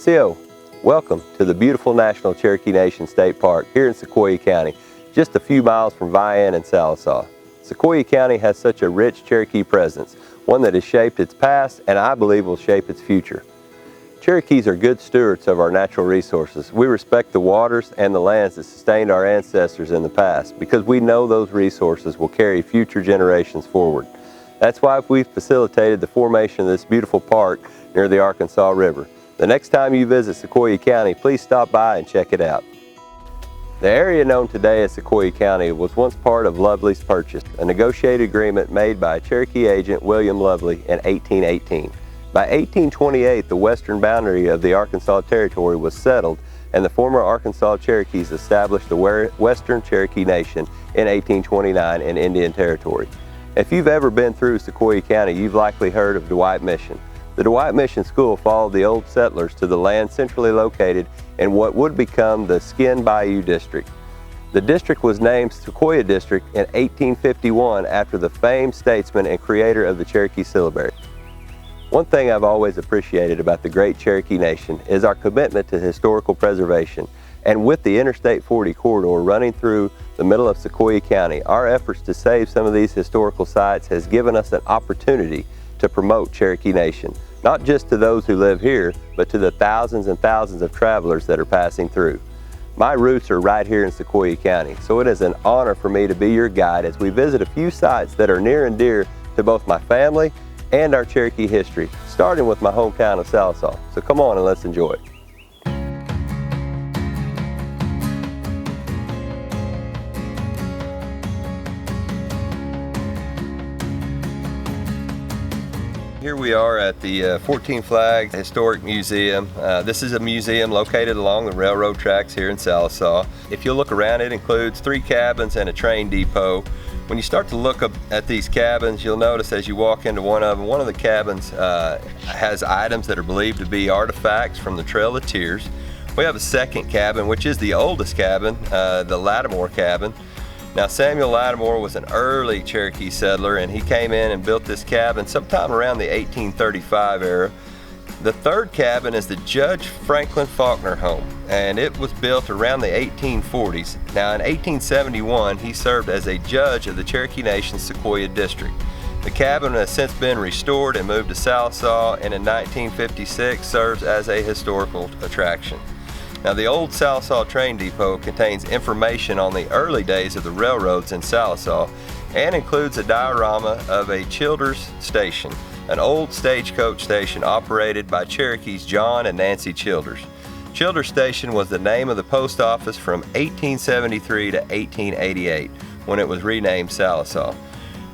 CO, welcome to the beautiful National Cherokee Nation State Park here in Sequoyah County, just a few miles from Vian and Sallisaw. Sequoyah County has such a rich Cherokee presence, one that has shaped its past and I believe will shape its future. Cherokees are good stewards of our natural resources. We respect the waters and the lands that sustained our ancestors in the past because we know those resources will carry future generations forward. That's why we've facilitated the formation of this beautiful park near the Arkansas River. The next time you visit Sequoyah County, please stop by and check it out. The area known today as Sequoyah County was once part of Lovely's Purchase, a negotiated agreement made by Cherokee agent William Lovely in 1818. By 1828, the western boundary of the Arkansas Territory was settled and the former Arkansas Cherokees established the Western Cherokee Nation in 1829 in Indian Territory. If you've ever been through Sequoyah County, you've likely heard of DWIGHT Mission. The DWIGHT Mission School followed the old settlers to the land centrally located in what would become the Skin Bayou District. The district was named Sequoyah District in 1851 after the famed statesman and creator of the Cherokee syllabary. One thing I've always appreciated about the great Cherokee Nation is our commitment to historical preservation. And with the Interstate 40 corridor running through the middle of Sequoyah County, our efforts to save some of these historical sites has given us an opportunity to promote Cherokee Nation, not just to those who live here, but to the thousands and thousands of travelers that are passing through. My roots are right here in Sequoyah County, so it is an honor for me to be your guide as we visit a few sites that are near and dear to both my family and our Cherokee history, starting with my hometown of Sallisaw. So come on and let's enjoy it. Here we are at the 14 Flags Historic Museum. This is a museum located along the railroad tracks here in Sallisaw. If you look around, it includes 3 cabins and a train depot. When you start to look up at these cabins, you'll notice as you walk into one of the cabins has items that are believed to be artifacts from the Trail of Tears. We have a second cabin, which is the oldest cabin, the Lattimore cabin. Now, Samuel Lattimore was an early Cherokee settler, and he came in and built this cabin sometime around the 1835 era. The third cabin is the Judge Franklin Faulkner home, and it was built around the 1840s. Now, in 1871, he served as a judge of the Cherokee Nation's Sequoyah District. The cabin has since been restored and moved to Sallisaw, and in 1956 serves as a historical attraction. Now, the old Sallisaw train depot contains information on the early days of the railroads in Sallisaw and includes a diorama of a Childers station, an old stagecoach station operated by Cherokees John and Nancy Childers. Childers Station was the name of the post office from 1873 to 1888 when it was renamed Sallisaw.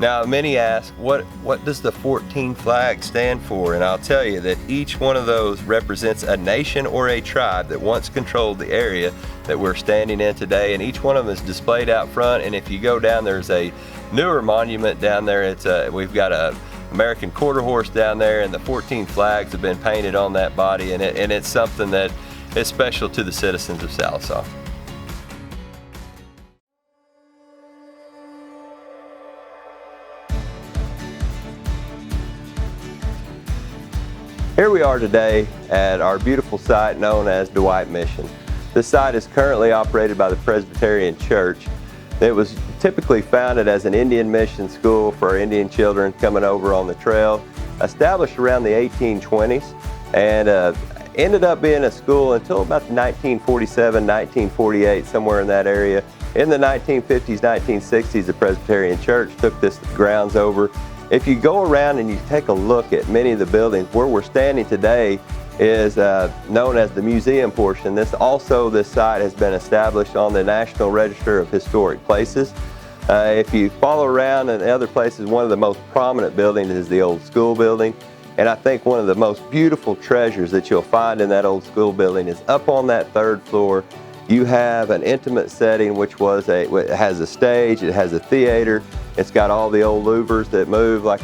Now, many ask, what does the 14 flags stand for? And I'll tell you that each one of those represents a nation or a tribe that once controlled the area that we're standing in today, and each one of them is displayed out front. And if you go down, there's a newer monument down there. We've got a American quarter horse down there, and the 14 flags have been painted on that body, and it's something that is special to the citizens of Sallisaw. Here we are today at our beautiful site known as DWIGHT Mission. This site is currently operated by the Presbyterian Church. It was typically founded as an Indian mission school for Indian children coming over on the trail, established around the 1820s, and ended up being a school until about 1947, 1948, somewhere in that area. In the 1950s, 1960s, the Presbyterian Church took this grounds over. If you go around and you take a look at many of the buildings, where we're standing today is known as the museum portion. This site has been established on the National Register of Historic Places. If you follow around in other places, one of the most prominent buildings is the old school building. And I think one of the most beautiful treasures that you'll find in that old school building is up on that 3rd floor. You have an intimate setting it has a stage, it has a theater, it's got all the old louvers that move like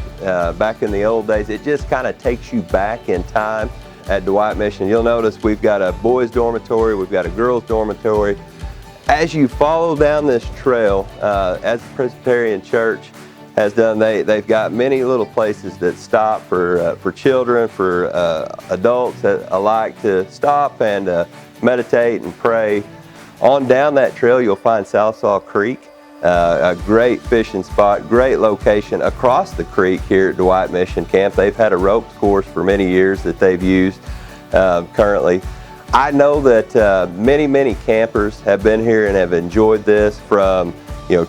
back in the old days. It just kind of takes you back in time at DWIGHT Mission. You'll notice we've got a boys dormitory, we've got a girls dormitory. As you follow down this trail, as the Presbyterian Church has done. They've got many little places that stop for children, for adults alike to stop and meditate and pray. On down that trail you'll find Sallisaw Creek, a great fishing spot, great location across the creek here at DWIGHT Mission Camp. They've had a ropes course for many years that they've used currently. I know that many campers have been here and have enjoyed this, from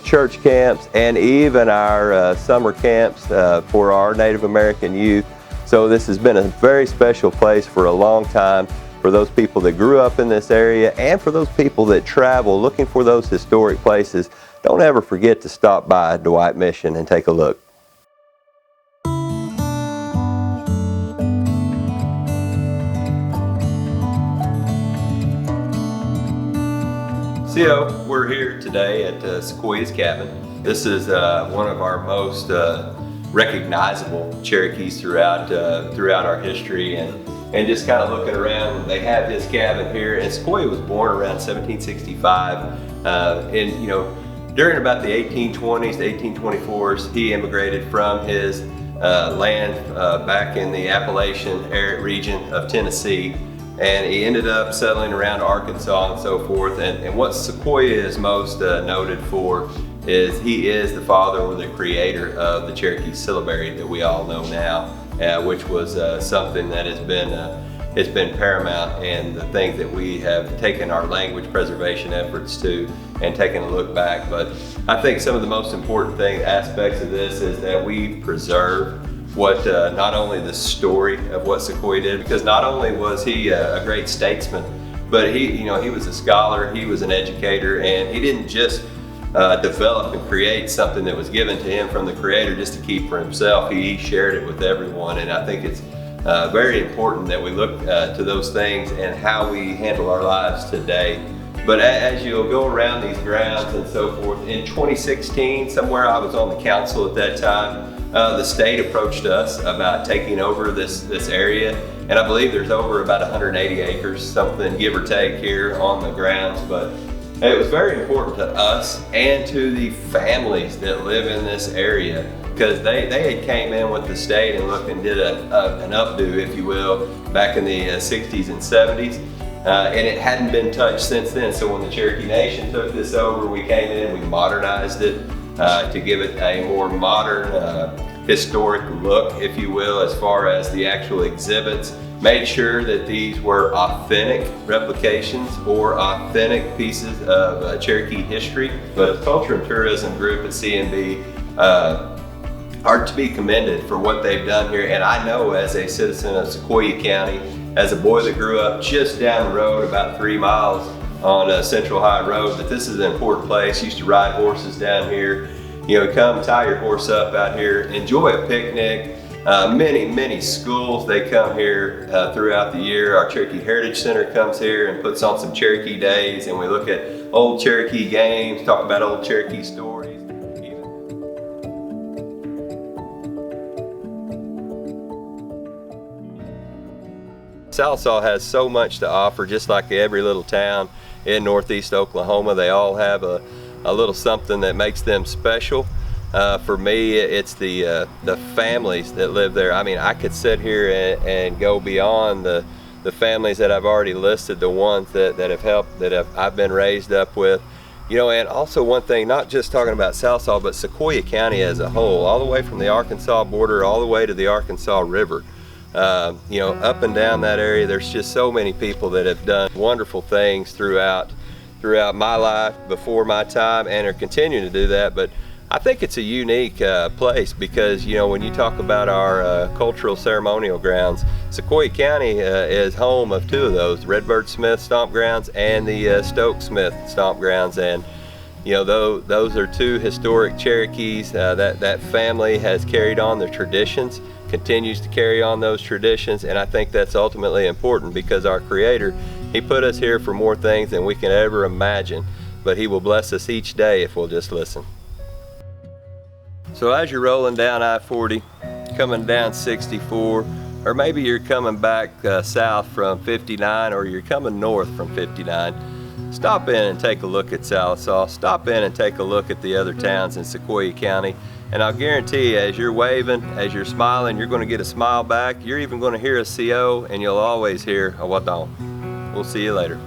church camps and even our summer camps for our Native American youth. So this has been a very special place for a long time for those people that grew up in this area and for those people that travel looking for those historic places. Don't ever forget to stop by DWIGHT Mission and take a look. So we're here today at Sequoyah's cabin. This is one of our most recognizable Cherokees throughout our history, and just kind of looking around, they have his cabin here. And Sequoyah was born around 1765, and during about the 1820s to 1824s, he immigrated from his land back in the Appalachian region of Tennessee. And he ended up settling around Arkansas and so forth. And what Sequoyah is most noted for is he is the father or the creator of the Cherokee syllabary that we all know now, which was something that has been it's been paramount in the things that we have taken our language preservation efforts to and taken a look back. But I think some of the most important aspects of this is that we preserve what not only the story of what Sequoyah did, because not only was he a great statesman, but he was a scholar, he was an educator, and he didn't just develop and create something that was given to him from the Creator just to keep for himself. He shared it with everyone, and I think it's very important that we look to those things and how we handle our lives today. But as you'll go around these grounds and so forth, in 2016, somewhere I was on the council at that time, the state approached us about taking over this area, and I believe there's over about 180 acres, something give or take, here on the grounds. But it was very important to us and to the families that live in this area, because they had came in with the state and looked and did an updo, if you will, back in the 60s and 70s. And it hadn't been touched since then. So when the Cherokee Nation took this over, we came in, we modernized it to give it a more modern, historic look, if you will, as far as the actual exhibits. Made sure that these were authentic replications or authentic pieces of Cherokee history. But the Culture and Tourism Group at CNB are to be commended for what they've done here. And I know, as a citizen of Sequoyah County, as a boy that grew up just down the road about 3 miles on Central High Road, that this is an important place. Used to ride horses down here. Come tie your horse up out here, enjoy a picnic. Many schools, they come here throughout the year. Our Cherokee Heritage Center comes here and puts on some Cherokee days, and we look at old Cherokee games, talk about old Cherokee stories. Sallisaw has so much to offer, just like every little town in northeast Oklahoma. They all have a little something that makes them special. For me, it's the families that live there. I mean, I could sit here and go beyond the families that I've already listed, the ones that have helped, I've been raised up with. And also one thing, not just talking about Sallisaw, but Sequoyah County as a whole, all the way from the Arkansas border all the way to the Arkansas River. Up and down that area, there's just so many people that have done wonderful things throughout my life, before my time, and are continuing to do that. But I think it's a unique place because, when you talk about our cultural ceremonial grounds, Sequoyah County is home of 2 of those, Redbird Smith Stomp Grounds and the Stokes Smith Stomp Grounds. And those are 2 historic Cherokees. That family has carried on their traditions, continues to carry on those traditions, and I think that's ultimately important because our Creator, He put us here for more things than we can ever imagine, but He will bless us each day if we'll just listen. So as you're rolling down I-40, coming down 64, or maybe you're coming back south from 59, or you're coming north from 59, stop in and take a look at Sallisaw. Stop in and take a look at the other towns in Sequoyah County. And I'll guarantee you, as you're waving, as you're smiling, you're going to get a smile back. You're even going to hear a CO, and you'll always hear a wadon. We'll see you later.